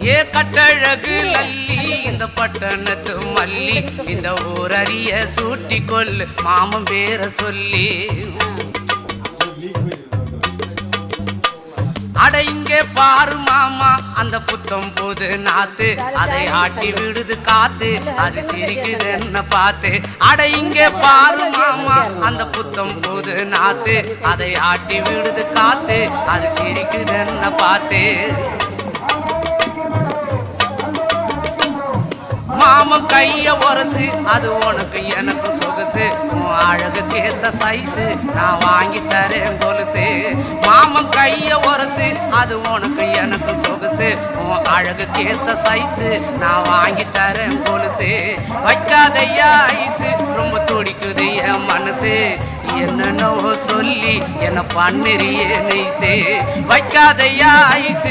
ஏ கட்டழகு லல்லி இந்த பட்டணத்து மல்லி இந்த ஊரறிய சூட்டி கொல்லு மாமன் பேர சொல்லி அட இங்கே பாரு மாமா அந்த புத்தம் போது நாத்து அதை ஆட்டி விடுது காத்து அது சிரிக்குது என்ன பார்த்து அட இங்கே பாரு மாமா அந்த புத்தம் போது நாத்து அதை ஆட்டி விடுது காத்து அது சிரிக்குது என்ன பார்த்து மாமன் கைய உரசு அது உனக்கு எனக்கு சொகுசு உன் அழகுக்கு ஏத்த சைஸு நான் வாங்கி தரேன் கொலுசு மாமன் கைய உரசு அது உனக்கு எனக்கு சொகுசு உன் அழகுக்கு ஏத்த சைஸு நான் வாங்கி தரேன் கொலுசு வைக்காதையா ஐசு ரொம்ப துடிக்குது என் மனசு என்னன்னோ சொல்லி என்ன பண்ணுறியே நெய்சு வைக்காதையா ஐசு